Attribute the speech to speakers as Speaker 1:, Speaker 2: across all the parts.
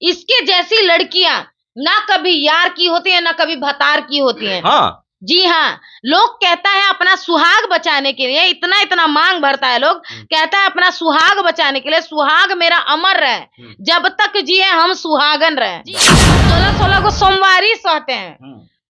Speaker 1: इसके जैसी लड़कियां ना कभी यार की होती है ना कभी भतार की होती है।
Speaker 2: हाँ
Speaker 1: जी हाँ, लोग कहता है अपना सुहाग बचाने के लिए इतना इतना मांग भरता है। लोग कहता है अपना सुहाग बचाने के लिए, सुहाग मेरा अमर रहे, जब तक जिए हम सुहागन रहे। 16-16 को सोमवारी सहते हैं।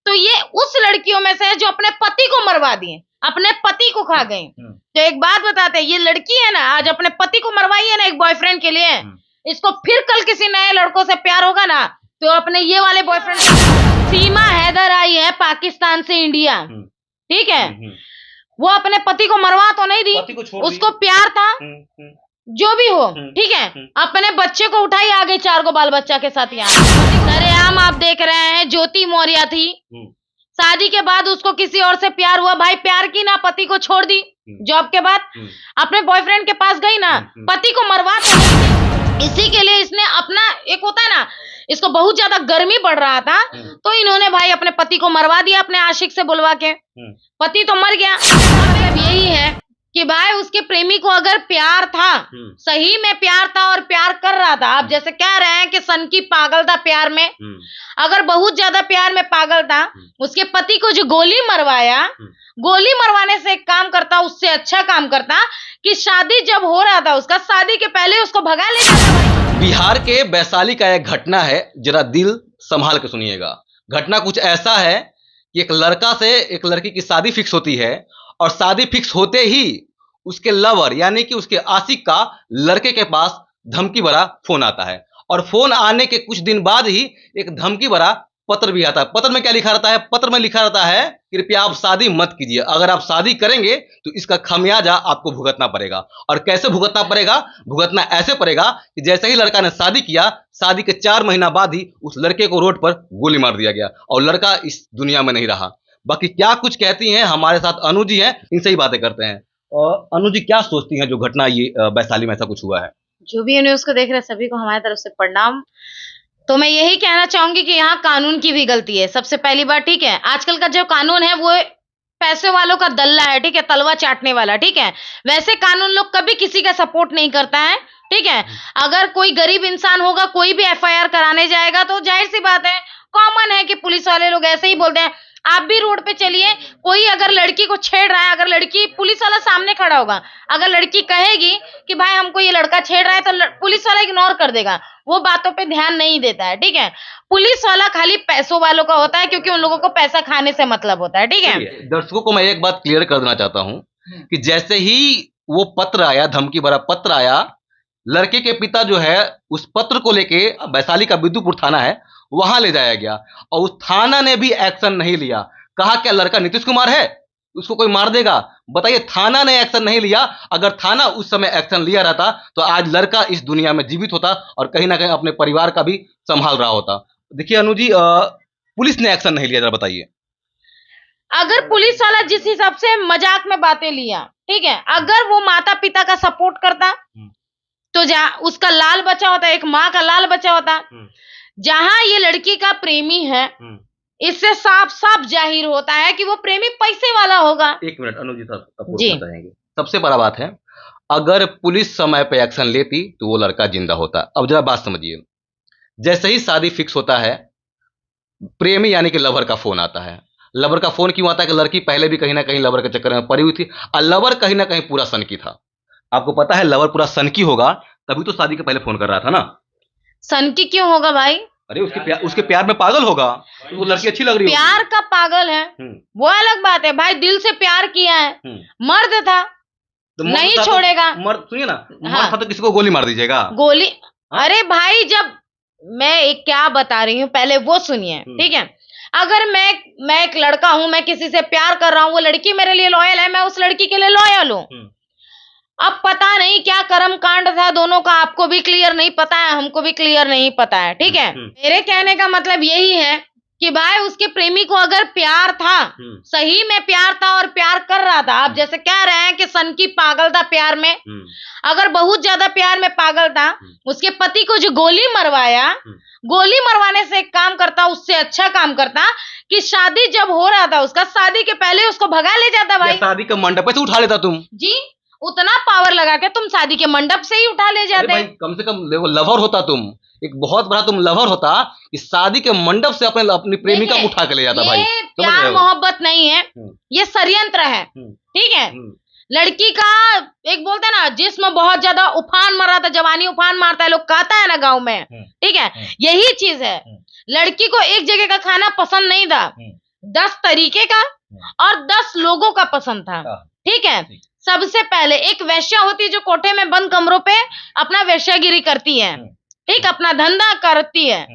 Speaker 1: तो ये उस लड़कियों में से है जो अपने पति को मरवा दिए, अपने पति को खा गई। तो एक बात बताते हैं, ये लड़की है ना, आज अपने पति को मरवाई है ना एक बॉयफ्रेंड के लिए, इसको फिर कल किसी नए लड़कों से प्यार होगा ना तो अपने ये वाले बॉयफ्रेंड। सीमा हैदर आई है पाकिस्तान से इंडिया, ठीक है, वो अपने पति को मरवा तो नहीं दी, उसको प्यार था, जो भी हो, ठीक है, अपने बच्चे को उठाई आ गई 4 को बाल बच्चा के साथ यहाँ। सरेआम आप देख रहे हैं, ज्योति मौर्य थी, शादी के बाद उसको किसी और से प्यार हुआ, भाई प्यार की ना, पति को छोड़ दी, जॉब के बाद अपने बॉयफ्रेंड के पास गई ना, पति को मरवा तो नहीं दी। इसी के लिए इसने अपना, एक होता है ना, इसको बहुत ज्यादा गर्मी बढ़ रहा था तो इन्होंने भाई अपने पति को मरवा दिया अपने आशिक से बुलवा के। पति तो मर गया। मतलब यही है कि भाई उसके प्रेमी को अगर प्यार था, सही में प्यार था और प्यार कर रहा था, आप जैसे कह रहे हैं कि सन की पागल था प्यार में, अगर बहुत ज्यादा प्यार में पागल था, उसके पति को जो गोली मरवाया, गोली मरवाने से एक काम करता, उससे अच्छा काम करता कि शादी जब हो रहा था उसका, शादी के पहले उसको भगा ले जाता।
Speaker 2: बिहार के वैशाली का एक घटना है, जरा दिल संभाल के सुनिएगा। घटना कुछ ऐसा है कि एक लड़का से एक लड़की की शादी फिक्स होती है और शादी फिक्स होते ही उसके लवर यानी कि उसके आशिक का लड़के के पास धमकी भरा फोन आता है और फोन आने के कुछ दिन बाद ही एक धमकी भरा पत्र भी आता है। पत्र में क्या लिखा रहता है? पत्र में लिखा रहता है कृपया आप शादी मत कीजिए, अगर आप शादी करेंगे तो इसका खमियाजा आपको भुगतना पड़ेगा। और कैसे भुगतना पड़ेगा? भुगतना ऐसे पड़ेगा कि जैसे ही लड़का ने शादी किया, शादी के 4 महीना बाद ही उस लड़के को रोड पर गोली मार दिया गया और लड़का इस दुनिया में नहीं रहा। बाकी क्या कुछ कहती हैं, हमारे साथ अनु जी हैं, इनसे ही बातें करते हैं। और अनु जी क्या सोचती हैं जो घटना ये वैशाली में ऐसा कुछ हुआ है?
Speaker 1: जो भी न्यूज़ को देख रहे सभी को हमारी तरफ से प्रणाम। तो मैं यही कहना चाहूंगी कि यहाँ कानून की भी गलती है, सबसे पहली बात, ठीक है। आजकल का जो कानून है वो पैसे वालों का दल्ला है, ठीक है, तलवा चाटने वाला, ठीक है। वैसे कानून लोग कभी किसी का सपोर्ट नहीं करता है, ठीक है। अगर कोई गरीब इंसान होगा, कोई भी एफआईआर कराने जाएगा तो जाहिर सी बात है, कॉमन है कि पुलिस वाले लोग ऐसे ही बोलते हैं। आप भी रोड पे चलिए, कोई अगर लड़की को छेड़ रहा है, अगर लड़की, पुलिस वाला सामने खड़ा होगा, अगर लड़की कहेगी कि भाई हमको ये लड़का छेड़ रहा है तो पुलिस वाला इग्नोर कर देगा, वो बातों पे ध्यान नहीं देता है, ठीक है। पुलिस वाला खाली पैसों वालों का होता है क्योंकि उन लोगों को पैसा खाने से मतलब होता है, ठीक है।
Speaker 2: दर्शकों को मैं एक बात क्लियर कर देना चाहता हूं कि जैसे ही वो पत्र आया, धमकी भरा पत्र आया, लड़के के पिता जो है उस पत्र को लेके वैशाली का बिद्दुपुर थाना है वहां ले जाया गया और उस थाना ने भी एक्शन नहीं लिया। कहा क्या लड़का नीतीश कुमार है, उसको कोई मार देगा? बताइए, थाना ने एक्शन नहीं लिया। अगर थाना उस समय एक्शन लिया रहता तो आज लड़का इस दुनिया में जीवित होता और कहीं ना कहीं अपने परिवार का भी संभाल रहा होता। देखिए अनु जी, पुलिस ने एक्शन नहीं लिया, जरा बताइए।
Speaker 1: अगर पुलिस वाला जिस हिसाब से मजाक में बातें लिया, ठीक है, अगर वो माता पिता का सपोर्ट करता तो उसका लाल बच्चा होता, एक माँ का लाल बच्चा होता। जहां ये लड़की का प्रेमी है, इससे साफ साफ जाहिर होता है कि वो प्रेमी पैसे वाला होगा। एक मिनट अनु जी, बताएंगे। सबसे बड़ा बात है, अगर पुलिस समय पे एक्शन लेती तो वो लड़का जिंदा होता। अब जरा बात समझिए, जैसे ही शादी फिक्स होता है, प्रेमी यानी कि लवर का फोन आता है। लवर का फोन क्यों आता है? कि लड़की पहले भी कहीं ना कहीं लवर के चक्कर में पड़ी हुई थी और लवर कहीं ना कहीं पूरा सनकी था। आपको पता है लवर पूरा सनकी होगा तभी तो शादी के पहले फोन कर रहा था ना। सनकी क्यों होगा भाई?
Speaker 2: अरे उसके प्यार में पागल होगा, वो लड़की अच्छी लग रही है।
Speaker 1: प्यार का पागल है वो अलग बात है भाई, दिल से प्यार किया है, मर्द था तो नहीं छोड़ेगा।
Speaker 2: मर्द, सुनिए ना, मर्द था तो किसी को गोली मार दीजिएगा? गोली?
Speaker 1: अरे भाई, जब मैं एक क्या बता रही हूँ पहले वो सुनिए, ठीक है। अगर मैं एक लड़का हूं, मैं किसी से प्यार कर रहा हूं, वो लड़की मेरे लिए लॉयल है, मैं उस लड़की के लिए लॉयल हूं। अब पता नहीं क्या कर्म कांड था दोनों का, आपको भी क्लियर नहीं पता है, हमको भी क्लियर नहीं पता है, ठीक है। मेरे कहने का मतलब यही है कि भाई उसके प्रेमी को अगर प्यार था, सही में प्यार था और प्यार कर रहा था, आप जैसे कह रहे हैं कि सन की पागल था प्यार में, अगर बहुत ज्यादा प्यार में पागल था, उसके पति को जो गोली मरवाया, गोली मरवाने से एक काम करता, उससे अच्छा काम करता कि शादी जब हो रहा था उसका, शादी के पहले उसको भगा ले जाता। भाई शादी
Speaker 2: के मंडप से उठा लेता तुम
Speaker 1: जी, उतना पावर लगा के तुम शादी के मंडप से ही उठा ले जाते।
Speaker 2: भाई कम से कम लवर होता तुम, एक बहुत बड़ा तुम लवर होता कि शादी के मंडप से अपनी प्रेमिका को उठा के ले जाता भाई।
Speaker 1: ये
Speaker 2: समझ रहे
Speaker 1: प्यार
Speaker 2: हो?
Speaker 1: मोहब्बत नहीं है, ये षड्यंत्र है। ठीक है, लड़की का एक बोलते हैं ना, जिस्म बहुत ज्यादा उफान मार रहा था, जवानी उफान मारता है, लोग कहता है ना गांव में। ठीक है, यही चीज है। लड़की को एक जगह का खाना पसंद नहीं था, 10 तरीके का और 10 लोगों का पसंद था। ठीक है, सबसे पहले एक वेश्या होती है जो कोठे में बंद कमरों पे अपना वेश्यागिरी करती है, ठीक, अपना धंधा करती है।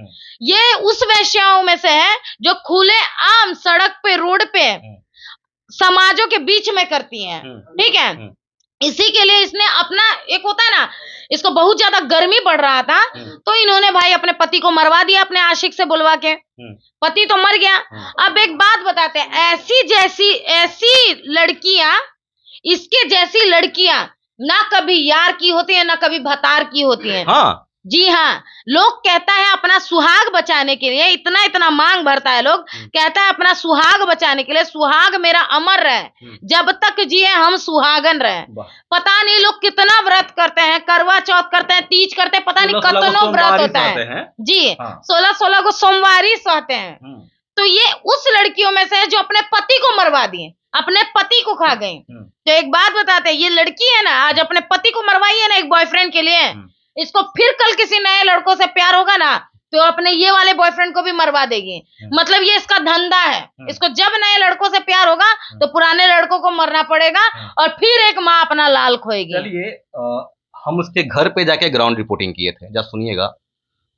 Speaker 1: ये उस वेश्याओं में से है जो खुले आम सड़क पे, रोड पे, समाजों के बीच में करती हैं। ठीक है, इसी के लिए इसने अपना, एक होता है ना, इसको बहुत ज्यादा गर्मी पड़ रहा था तो इन्होंने भाई अपने पति को मरवा दिया अपने आशिक से बुलवा के। पति तो मर गया। अब एक बात बताते हैं, ऐसी लड़कियां, इसके जैसी लड़कियां ना कभी यार की होती है ना कभी भतार की होती है।
Speaker 2: हाँ।
Speaker 1: जी हाँ, लोग कहता है अपना सुहाग बचाने के लिए इतना इतना मांग भरता है। लोग कहता है अपना सुहाग बचाने के लिए, सुहाग मेरा अमर रहे, जब तक जिए हम सुहागन रहे। पता नहीं लोग कितना व्रत करते हैं, करवा चौथ करते हैं, तीज करते हैं, पता नहीं कितनों व्रत होता है जी। 16-16 को सोमवारी सहते हैं। तो ये उस लड़कियों में से है जो अपने पति को मरवा दिए, अपने पति को खा गई। तो एक बात बताते हैं, ये लड़की है ना, आज अपने पति को मरवाई है ना एक बॉयफ्रेंड के लिए, इसको फिर कल किसी नए लड़कों से प्यार होगा ना तो अपने ये वाले बॉयफ्रेंड को भी मरवा देगी। मतलब ये इसका धंधा है, इसको जब नए लड़कों से प्यार होगा तो पुराने लड़कों को मरना पड़ेगा और फिर एक माँ अपना लाल खोएगी।
Speaker 2: चलिए, हम उसके घर पे जाके ग्राउंड रिपोर्टिंग किए थे, जब सुनिएगा।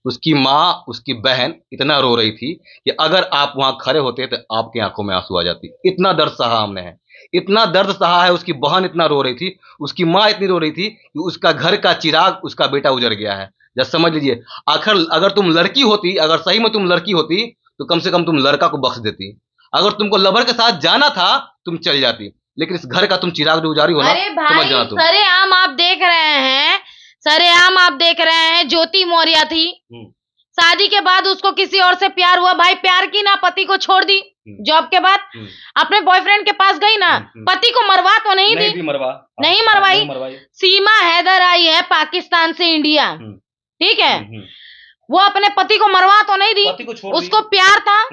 Speaker 2: उसकी माँ, उसकी बहन इतना रो रही थी कि अगर आप वहां खड़े होते तो आपकी आंखों में आंसू आ जाती। इतना दर्द सहा हमने है, इतना दर्द सहा है। उसकी बहन इतना रो रही थी, उसकी माँ इतनी रो रही थी कि उसका घर का चिराग, उसका बेटा उजड़ गया है। जब समझ लीजिए, आखिर अगर तुम लड़की होती, अगर सही में तुम लड़की होती तो कम से कम तुम लड़का को बख्श देती। अगर तुमको लवर के साथ जाना था तुम चल जाती, लेकिन इस घर का तुम चिराग जो उजारी हो ना,
Speaker 1: अरे भाई, सरेआम आप देख रहे हैं, सरेआम आप देख रहे हैं, ज्योति मौर्य थी, शादी के बाद उसको किसी और से प्यार हुआ, भाई प्यार की ना, पति को छोड़ दी जॉब के बाद, अपने बॉयफ्रेंड के पास गई ना, पति को मरवा तो नहीं दी, नहीं मरवाई। सीमा हैदर आई है पाकिस्तान से इंडिया, ठीक है, वो अपने पति को मरवा तो नहीं दी, उसको प्यार था,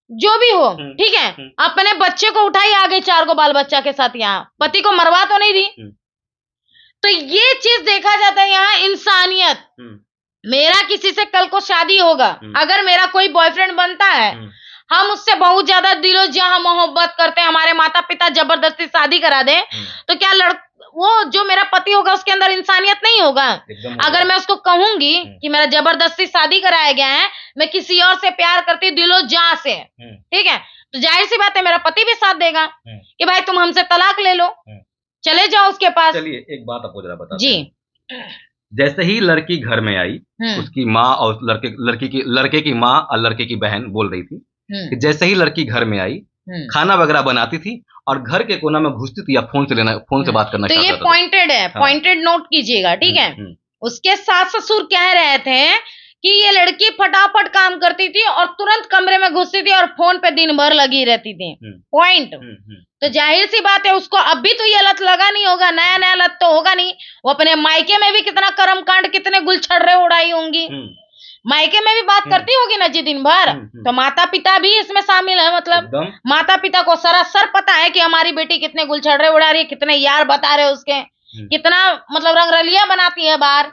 Speaker 1: जो भी हो, ठीक है, अपने बच्चे को उठाई आ गई 4 को बाल बच्चा के साथ, यहाँ पति को मरवा तो नहीं दी। तो ये चीज देखा जाता है यहाँ, इंसानियत। मेरा किसी से कल को शादी होगा, अगर मेरा कोई बॉयफ्रेंड बनता है, हम उससे बहुत ज्यादा दिलो जहां मोहब्बत करते हैं, हमारे माता पिता जबरदस्ती शादी करा दे, तो क्या वो जो मेरा पति होगा उसके अंदर इंसानियत नहीं होगा? अगर मैं उसको कहूंगी कि मेरा जबरदस्ती शादी कराया गया है, मैं किसी और से प्यार करती दिलो जहां से, ठीक है, तो जाहिर सी बात है मेरा पति भी साथ देगा कि भाई तुम हमसे तलाक ले लो, चले जाओ उसके पास।
Speaker 2: चलिए एक बात आपको जरा बता
Speaker 1: जी।
Speaker 2: जैसे ही लड़की घर में आई, उसकी माँ और लड़के की माँ और लड़के की बहन बोल रही थी कि जैसे ही लड़की घर में आई, खाना वगैरह बनाती थी और घर के कोना में घुसती थी या फोन से बात करना।
Speaker 1: तो ये पॉइंटेड है, पॉइंटेड नोट कीजिएगा, ठीक है। उसके सास ससुर कह रहे थे कि ये लड़की फटाफट काम करती थी और तुरंत कमरे में घुसती थी और फोन पे दिन भर लगी रहती थी। पॉइंट। तो जाहिर सी बात है उसको अब भी तो ये लत लगा नहीं होगा, नया नया लत तो होगा नहीं। वो अपने मायके में भी कितना कर्मकांड, कितने गुलछर्रे उड़ाई होंगी, मायके में भी बात करती होगी ना जी दिन भर। तो माता पिता भी इसमें शामिल है, मतलब माता पिता को सरासर पता है कि हमारी बेटी कितने गुलछर्रे उड़ा रही है, कितने यार बता रहे उसके, कितना मतलब रंगरलिया बनाती है बाहर।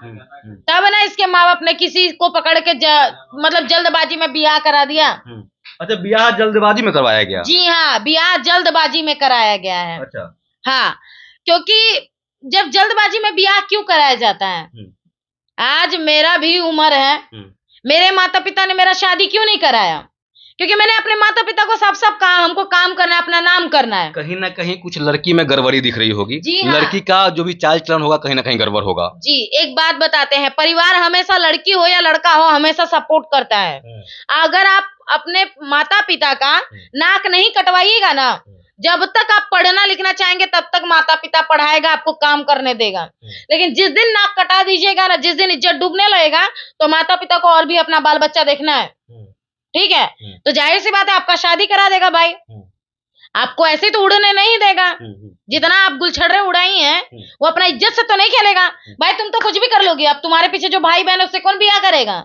Speaker 1: तब ना इसके माँ बाप ने किसी को पकड़ के मतलब जल्दबाजी में ब्याह करा दिया।
Speaker 2: अच्छा, ब्याह जल्दबाजी में करवाया गया?
Speaker 1: जी हाँ, ब्याह जल्दबाजी में कराया गया है।
Speaker 2: अच्छा।
Speaker 1: हाँ, क्योंकि जब जल्दबाजी में ब्याह क्यों कराया जाता है? आज मेरा भी उम्र है, मेरे माता पिता ने मेरा शादी क्यों नहीं कराया? क्योंकि मैंने अपने माता पिता को साफ साफ कहा हमको काम करना है, अपना नाम करना है।
Speaker 2: कहीं ना कहीं कुछ लड़की में गड़बड़ी दिख रही होगी।
Speaker 1: जी हाँ।
Speaker 2: लड़की का जो भी चाल चलन होगा कहीं ना कहीं गड़बड़ होगा।
Speaker 1: जी, एक बात बताते हैं, परिवार हमेशा लड़की हो या लड़का हो हमेशा सपोर्ट करता है। अगर आप अपने माता पिता का नाक नहीं कटवाइएगा ना, जब तक आप पढ़ना लिखना चाहेंगे तब तक माता पिता पढ़ाएगा, आपको काम करने देगा। लेकिन जिस दिन नाक कटा दीजिएगा ना, जिस दिन इज्जत डूबने लगेगा, तो माता पिता को और भी अपना बाल बच्चा देखना है, ठीक है। तो जाहिर सी बात है आपका शादी करा देगा भाई। आपको ऐसे तो उड़ने नहीं देगा। जितना आप गुलछड़े उड़ाई हैं वो अपना इज्जत से तो नहीं खेलेगा। भाई तुम तो कुछ भी कर लोगी, अब तुम्हारे पीछे जो भाई बहन है उससे कौन ब्याह करेगा?